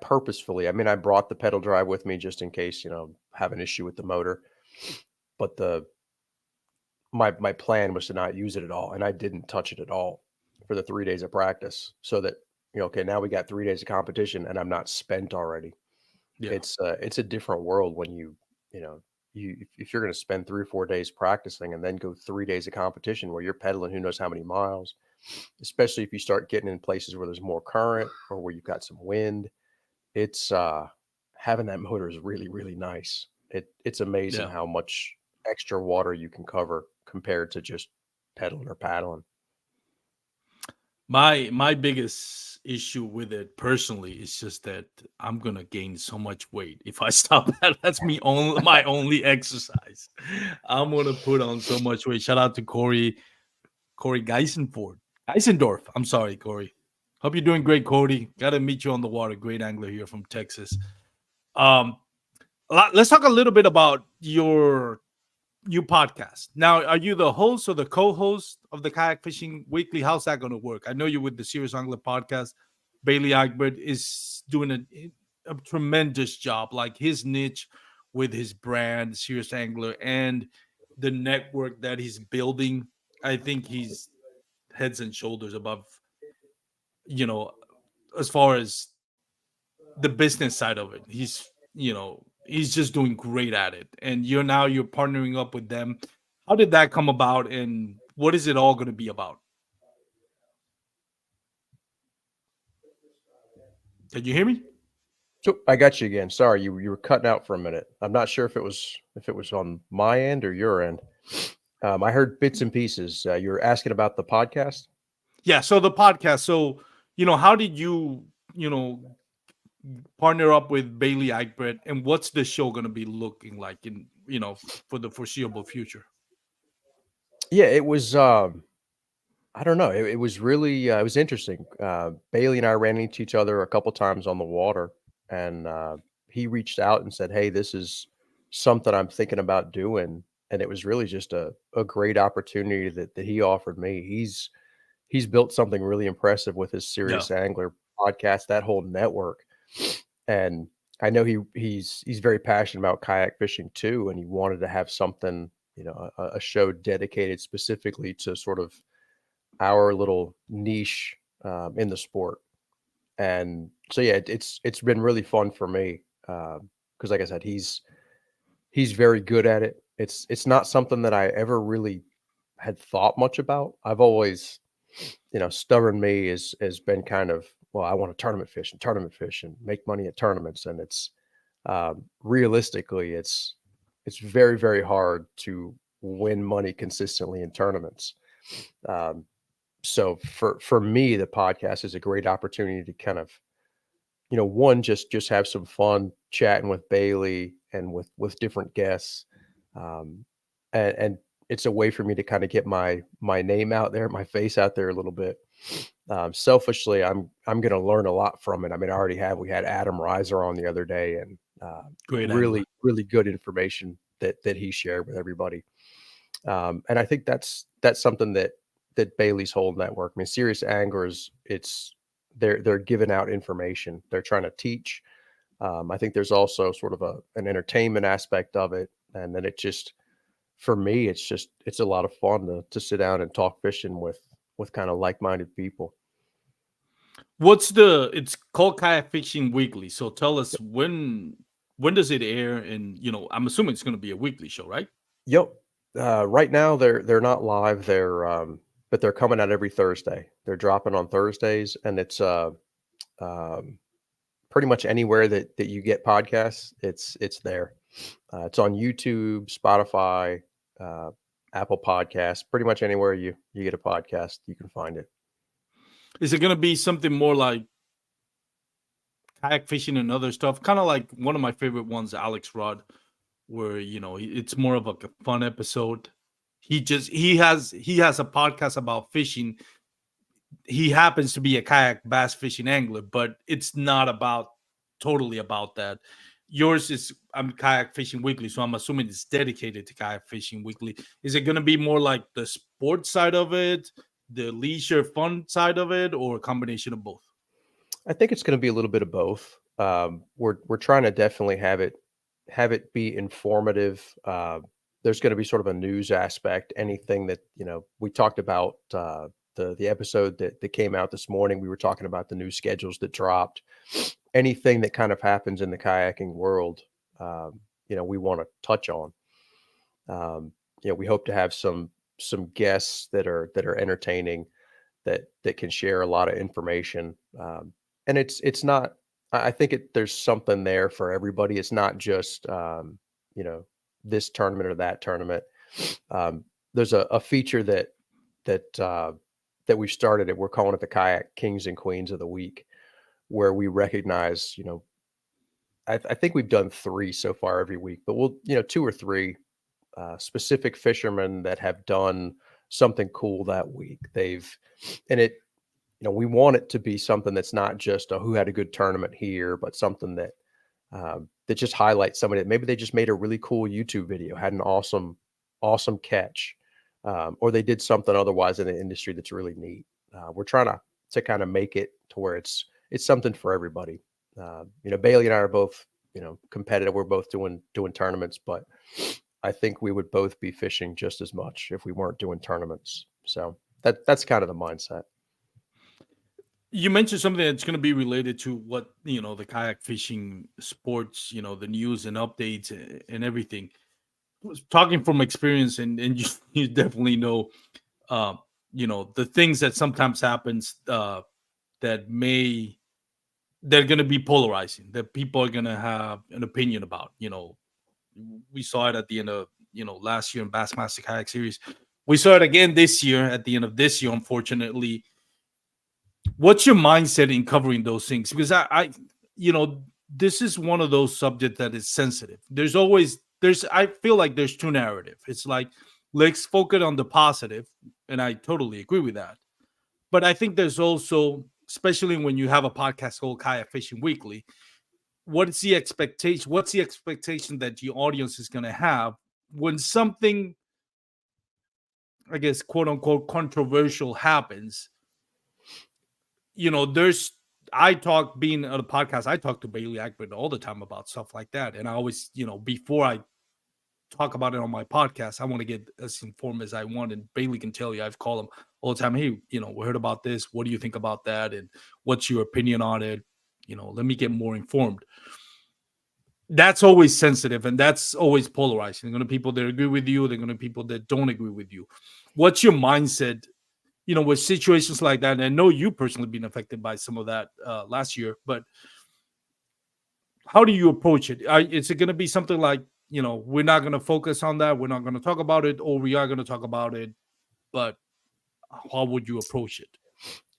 mean, I brought the pedal drive with me just in case, have an issue with the motor, but my plan was to not use it at all, and I didn't touch it at all for the 3 days of practice, so that, okay, now we got 3 days of competition, and I'm not spent already. Yeah. It's a different world when you know, if you're gonna spend 3 or 4 days practicing and then go 3 days of competition where you're pedaling who knows how many miles, especially if you start getting in places where there's more current or where you've got some wind. It's, having that motor is really, really nice. It's amazing Yeah. how much extra water you can cover compared to just pedaling or paddling. My biggest issue with it personally is just that I'm gonna gain so much weight if I stop that. That's my only exercise. I'm gonna put on so much weight. Shout out to Corey Geisendorf. I'm sorry, Corey. Hope you're doing great, Cody. Got to meet you on the water. Great angler here from Texas. Um, let's talk a little bit about your podcast. Now, are you the host or the co-host of the Kayak Fishing Weekly? How's that going to work? I know you're with the Serious Angler podcast. Bailey Egbert is doing a tremendous job, like his niche with his brand, Serious Angler, and the network that he's building. I think he's heads and shoulders above, you know, as far as the business side of it. He's just doing great at it. And you're partnering up with them. How did that come about, and what is it all going to be about? Can you hear me? So I got you again. Sorry, you were cutting out for a minute. I'm not sure if it was on my end or your end. I heard bits and pieces. You were asking about the podcast? Yeah, so the podcast. So, how did you know, partner up with Bailey Egbert, and what's the show going to be looking like for the foreseeable future? Yeah, it was, I don't know. It was really, it was interesting. Bailey and I ran into each other a couple times on the water, and he reached out and said, "Hey, this is something I'm thinking about doing." And it was really just a great opportunity that he offered me. He's built something really impressive with his Yeah. Serious Angler podcast, that whole network. And I know he's very passionate about kayak fishing too, and he wanted to have something, a show dedicated specifically to sort of our little niche, in the sport. And so, yeah, it's been really fun for me, because like I said, he's very good at it. It's not something that I ever really had thought much about. I've always, stubborn me has been kind of, well, I want to tournament fish and make money at tournaments. And it's, realistically, it's very, very hard to win money consistently in tournaments. Um, so for me, the podcast is a great opportunity to kind of, one, just have some fun chatting with Bailey and with different guests. Um, and it's a way for me to kind of get my name out there, my face out there a little bit. Selfishly, I'm going to learn a lot from it. I mean, I already have. We had Adam Reiser on the other day, and Great angler. really, really good information that he shared with everybody. And I think that's something that Bailey's whole network. I mean, Serious Anglers, they're giving out information. They're trying to teach. I think there's also sort of an entertainment aspect of it, and then it just for me, it's a lot of fun to sit down and talk fishing with kind of like-minded people. It's called Kayak Fishing Weekly. So tell us when does it air? And I'm assuming it's going to be a weekly show, right? Yep. Right now they're not live. But they're coming out every Thursday. They're dropping on Thursdays, and it's um, pretty much anywhere that you get podcasts. It's there. It's on YouTube, Spotify, uh, Apple Podcasts. Pretty much anywhere you get a podcast, you can find it. Is it going to be something more like kayak fishing and other stuff? Kind of like one of my favorite ones, Alex Rudd, where it's more of like a fun episode. He has a podcast about fishing. He happens to be a kayak bass fishing angler, but it's not totally about that. Yours is I'm Kayak Fishing Weekly, so I'm assuming it's dedicated to Kayak Fishing Weekly. Is it going to be more like the sports side of it, the leisure fun side of it, or a combination of both? I think it's going to be a little bit of both. We're trying to definitely have it be informative. There's going to be sort of a news aspect. Anything that we talked about the episode that came out this morning. We were talking about the new schedules that dropped. Anything that kind of happens in the kayaking world, we want to touch on. We hope to have some guests that are entertaining, that can share a lot of information. And it's not. I think there's something there for everybody. It's not just this tournament or that tournament. There's a feature that we've started. We're calling it the Kayak Kings and Queens of the Week, where we recognize. I think we've done 3 so far every week, but we'll 2 or 3 specific fishermen that have done something cool that week. We want it to be something that's not just who had a good tournament here, but something that just highlights somebody that maybe they just made a really cool YouTube video, had an awesome catch, or they did something otherwise in the industry that's really neat. We're trying to kind of make it to where it's something for everybody. Bailey and I are both competitive. We're both doing tournaments, but I think we would both be fishing just as much if we weren't doing tournaments. So that's kind of the mindset. You mentioned something that's going to be related to what the kayak fishing sports, the news and updates and everything. Talking from experience, and you definitely know, the things that sometimes happens that they're going to be polarizing, that people are going to have an opinion about. We saw it at the end of last year in Bassmaster Kayak Series. We saw it again this year at the end of this year, unfortunately. What's your mindset in covering those things? Because I this is one of those subjects that is sensitive. I feel like there's 2 narratives. It's like, let's focus on the positive, and I totally agree with that. But I think there's also, especially when you have a podcast called Kayak Fishing Weekly, what's the expectation? What's the expectation that the audience is going to have when something, I guess, quote unquote, controversial happens? Being on a podcast, I talk to Bailey Ackman all the time about stuff like that. And I always, before I talk about it on my podcast, I want to get as informed as I want. And Bailey can tell you, I've called him all the time. Hey, we heard about this. What do you think about that? And what's your opinion on it? Let me get more informed. That's always sensitive, and that's always polarizing. There are going to be people that agree with you. There are going to be people that don't agree with you. What's your mindset with situations like that? And I know you personally been affected by some of that last year, but how do you approach it? Is it going to be something like, we're not going to focus on that, we're not going to talk about it, or we are going to talk about it, but how would you approach it?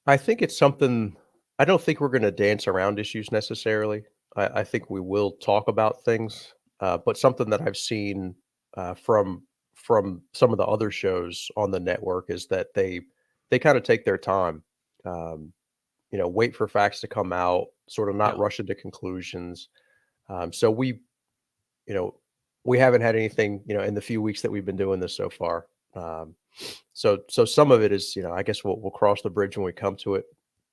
I think it's something. I don't think we're going to dance around issues necessarily. I think we will talk about things, but something that I've seen from some of the other shows on the network is that they kind of take their time, wait for facts to come out, sort of not rush into conclusions. So we haven't had anything, in the few weeks that we've been doing this so far. So some of it is, I guess we'll cross the bridge when we come to it.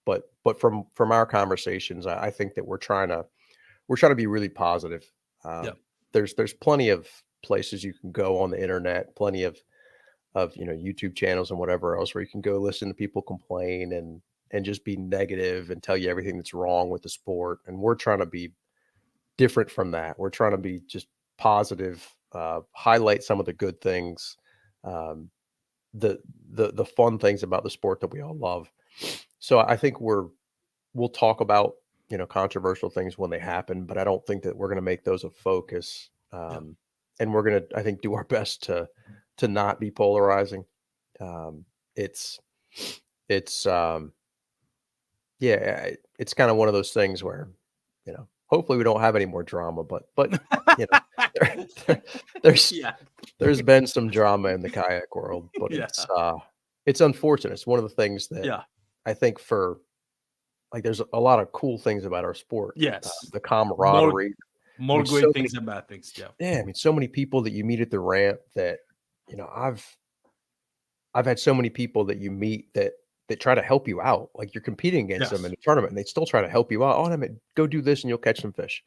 But from our conversations, I think that we're trying to be really positive. There's plenty of places you can go on the internet, plenty of YouTube channels and whatever else where you can go listen to people complain and just be negative and tell you everything that's wrong with the sport. And we're trying to be different from that. We're trying to be just positive, highlight some of the good things, um, the fun things about the sport that we all love. So I think we'll talk about controversial things when they happen, but I don't think that we're going to make those a focus. Yeah. And we're going to, I think, do our best to not be polarizing. Um, it's it's yeah, it's kind of one of those things where hopefully we don't have any more drama, but there, there's Yeah. there's been some drama in the kayak world, but Yeah. it's unfortunate. It's one of the things that Yeah. I think there's a lot of cool things about our sport. Yes. The More camaraderie. more So great many, things than bad things. Yeah. yeah, I mean, so many people that you meet at the ramp that I've had so many people that you meet that try to help you out. Like you're competing against them in Yes. the tournament, and they still try to help you out. Oh, I mean, go do this, and you'll catch some fish.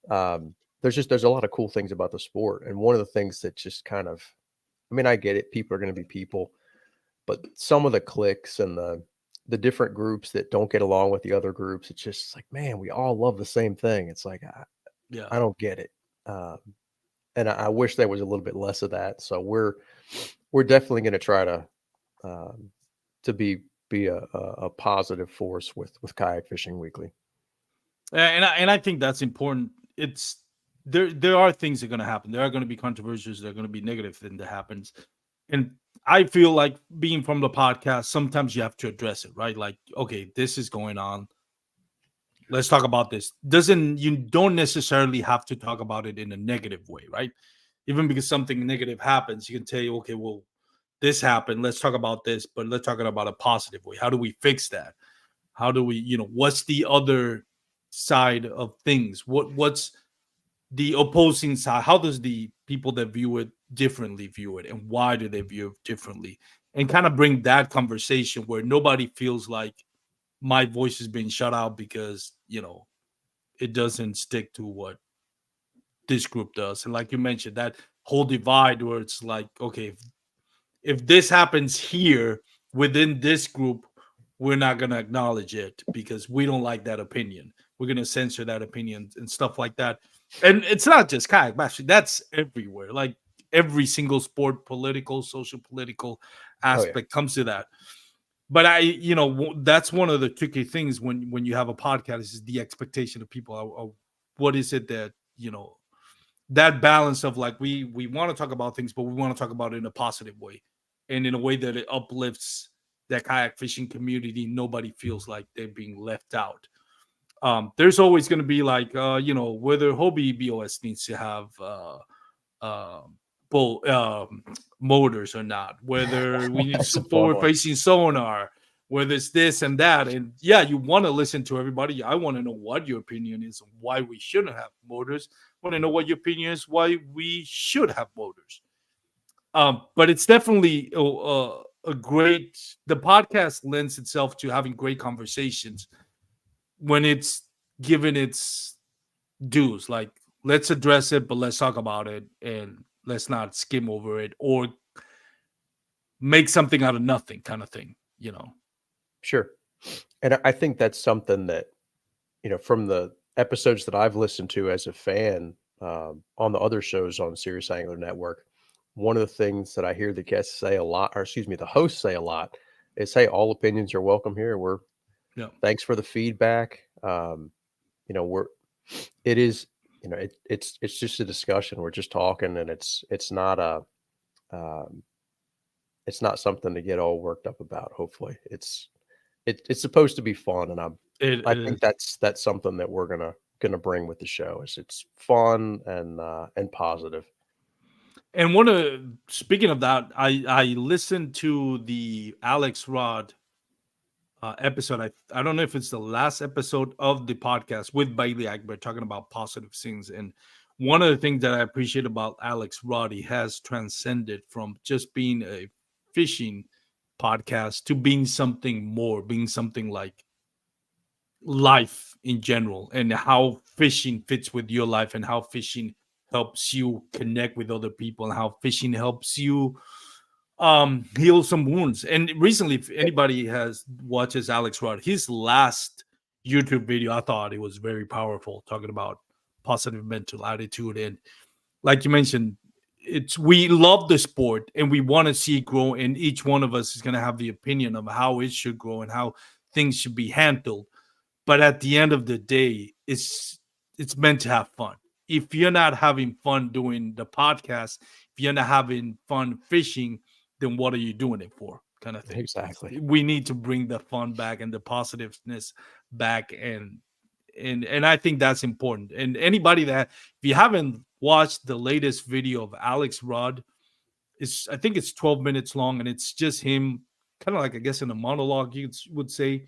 There's a lot of cool things about the sport, and one of the things that just kind of, I mean, I get it. People are going to be people, but some of the cliques and the different groups that don't get along with the other groups, it's just like, man, we all love the same thing. It's like Yeah. I don't get it. And I wish there was a little bit less of that. So we're definitely going to try um, to be a positive force with Kayak Fishing Weekly. And I think that's important. It's there are things that are going to happen. There are going to be controversies. There are going to be negative things that happens. And I feel like being from the podcast, sometimes you have to address it, right? Like, okay, this is going on. Let's talk about this. Doesn't You don't necessarily have to talk about it in a negative way, right? Even because something negative happens, you can tell you, okay, well, this happened. Let's talk about this, but let's talk about a positive way. How do we fix that? How do we, what's the other side of things? What's the opposing side? How does the people that view it differently view it, and why do they view it differently? And kind of bring that conversation where nobody feels like my voice is being shut out because it doesn't stick to what this group does. And like you mentioned, that whole divide where it's like, okay, if this happens here within this group, we're not going to acknowledge it because we don't like that opinion. We're going to censor that opinion and stuff like that. And it's not just kayak bashing, that's everywhere. Like every single sport, political, social, political Oh yeah, aspect comes to that. But that's one of the tricky things when you have a podcast is the expectation of people. What is it that, that balance of like we want to talk about things, but we want to talk about it in a positive way and in a way that it uplifts that kayak fishing community. Nobody feels like they're being left out. There's always going to be like whether Hobie BOS needs to have uh, bull motors or not, whether we need that's a fun forward one. facing sonar, whether it's this and that. And yeah, you want to listen to everybody. I want to know what your opinion is on why we shouldn't have motors. Want to know what your opinion is why we should have motors. But it's definitely a great. The podcast lends itself to having great conversations when it's given its dues. Like, let's address it, but let's talk about it and let's not skim over it or make something out of nothing, kind of thing. Sure. And I think that's something that, from the episodes that I've listened to as a fan, on the other shows on Sirius Angler Network, one of the things that I hear the guests say a lot, or excuse me, the hosts say a lot, is, "Hey, all opinions are welcome here. Yeah. Thanks for the feedback." You know, we're it is, it's just a discussion. We're just talking, and um, it's not something to get all worked up about. Hopefully, it's supposed to be fun, and It I is. think that's something that we're gonna bring with the show. Is it's fun and positive. And speaking of that, I listened to the Alex Rod episode. I don't know if it's the last episode of the podcast with Bailey Akbar talking about positive things. And one of the things that I appreciate about Alex Rod, he has transcended from just being a fishing podcast to being something more, being something like life in general, and how fishing fits with your life and how fishing helps you connect with other people and how fishing helps you heal some wounds. And recently, if anybody has watches Alex Rudd, his last YouTube video, I thought it was very powerful, talking about positive mental attitude. And like you mentioned, it's we love the sport and we want to see it grow, and each one of us is going to have the opinion of how it should grow and how things should be handled. But at the end of the day, it's meant to have fun. If you're not having fun doing the podcast, if you're not having fun fishing, then what are you doing it for? Kind of thing. Exactly. We need to bring the fun back and the positiveness back, and I think that's important. And anybody that, if you haven't watched the latest video of Alex Rudd, I think it's 12 minutes long, and it's just him, kind of like, I guess, in a monologue, you would say.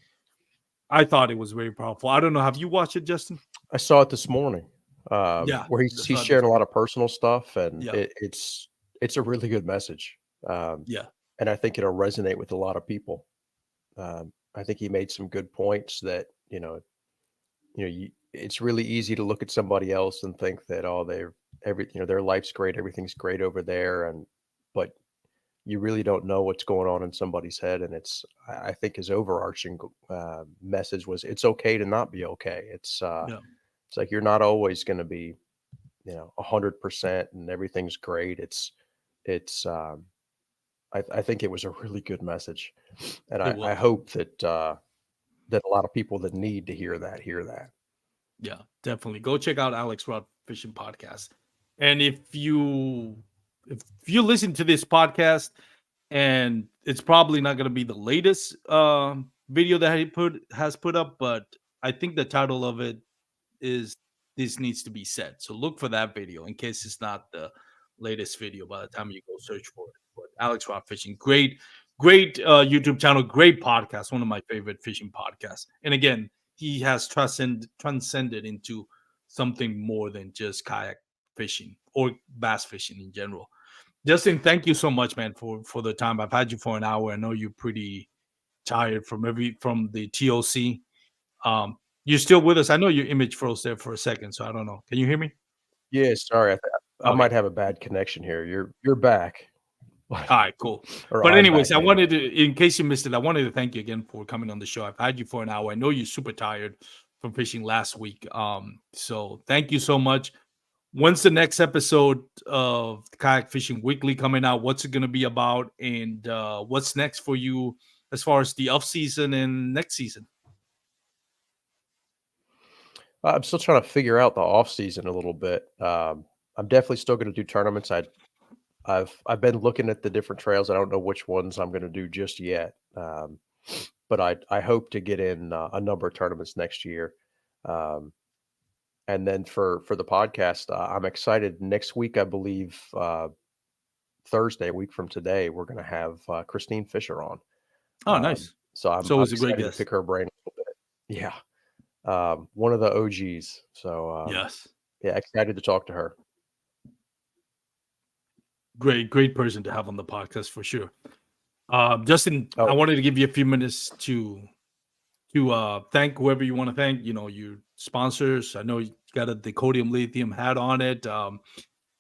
I thought it was very powerful. I don't know. Have you watched it, Justin? I saw it this morning, Yeah, where I he's saw it this sharing a lot morning. of personal stuff, and Yeah, it's a really good message, yeah, and I think it'll resonate with a lot of people. I think he made some good points that it's really easy to look at somebody else and think that, oh, their life's great, everything's great over there, but you really don't know what's going on in somebody's head. And I think his overarching message was, it's okay to not be okay. yeah. It's like, you're not always going to be 100% and everything's great. It's I think it was a really good message, and It I was. hope that a lot of people that need to hear that. Yeah, definitely. Go check out Alex Rod Fishing Podcast. And if you listen to this podcast, and it's probably not going to be the latest video that he has put up, but I think the title of it is "This Needs to Be Said." So look for that video in case it's not the latest video by the time you go search for it. But Alex Rod Fishing, great YouTube channel, great podcast, one of my favorite fishing podcasts. And again, he has transcended into something more than just kayak fishing or bass fishing in general. Justin, thank you so much, man, for the time. I've had you for an hour. I know you're pretty tired from the TOC. You're still with us. I know your image froze there for a second, so I don't know. Can you hear me? Yeah, sorry, I Okay. might have a bad connection here. You're back, All right, cool. or But I'm back anyways, I maybe. wanted to, in case you missed it, I wanted to thank you again for coming on the show. I've had you for an hour. I know you're super tired from fishing last week. So thank you so much. When's the next episode of Kayak Fishing Weekly coming out? What's it going to be about? And what's next for you as far as the off season and next season? I'm still trying to figure out the off season a little bit. I'm definitely still going to do tournaments. I've been looking at the different trails. I don't know which ones I'm going to do just yet, but I hope to get in a number of tournaments next year. Um, and then for the podcast, I'm excited. Next week, I believe Thursday, a week from today, we're going to have Christine Fisher on. Oh, nice. So So it I'm was a great excited to guest. pick her brain a little bit. Yeah, one of the OGs. So Yes. yeah, excited to talk to her. Great person to have on the podcast for sure. Justin, I Oh, wanted to give you a few minutes to thank whoever you want to thank. You know, your sponsors. I know you got a Decodium Lithium hat on it.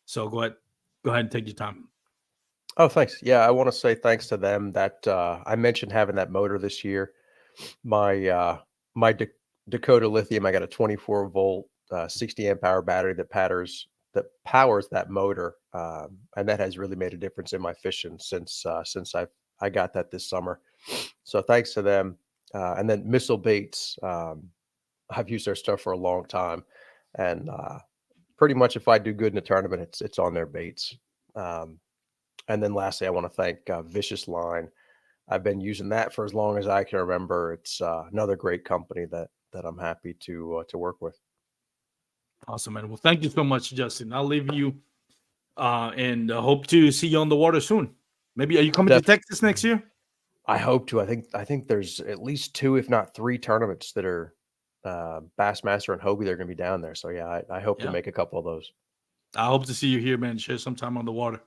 So go ahead and take your time. oh, thanks. Yeah, I want to say thanks to them. That I mentioned having that motor this year. My my Dakota Lithium. I got a 24 volt, 60 amp hour battery that powers that motor, and that has really made a difference in my fishing since I got that this summer. So thanks to them, and then Missile Baits. I've used their stuff for a long time, and pretty much if I do good in a tournament, it's on their baits. Um, and then lastly, I want to thank Vicious Line. I've been using that for as long as I can remember. It's another great company that I'm happy to work with. Awesome, man. Well, thank you so much, Justin. I'll leave you and hope to see you on the water soon. Maybe are you coming to Def- Texas next year? I hope to. I think there's at least two, if not three, tournaments that are Bassmaster and Hobie. They're going to be down there. So yeah, I hope to Yeah. make a couple of those. I hope to see you here, man. Share some time on the water.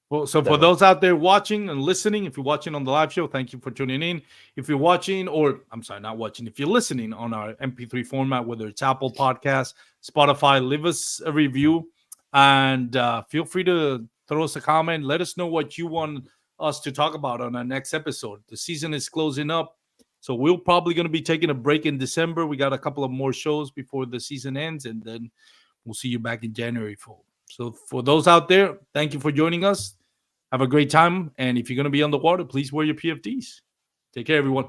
Well, so for Definitely. those out there watching and listening, if you're watching on the live show, thank you for tuning in. If you're watching, or I'm sorry, not watching, if you're listening on our MP3 format, whether it's Apple Podcasts, Spotify, leave us a review and feel free to throw us a comment. Let us know what you want us to talk about on our next episode. The season is closing up, so we're probably going to be taking a break in December. We got a couple of more shows before the season ends, and then we'll see you back in January. So for those out there, thank you for joining us. Have a great time. And if you're going to be on the water, please wear your PFDs. Take care, everyone.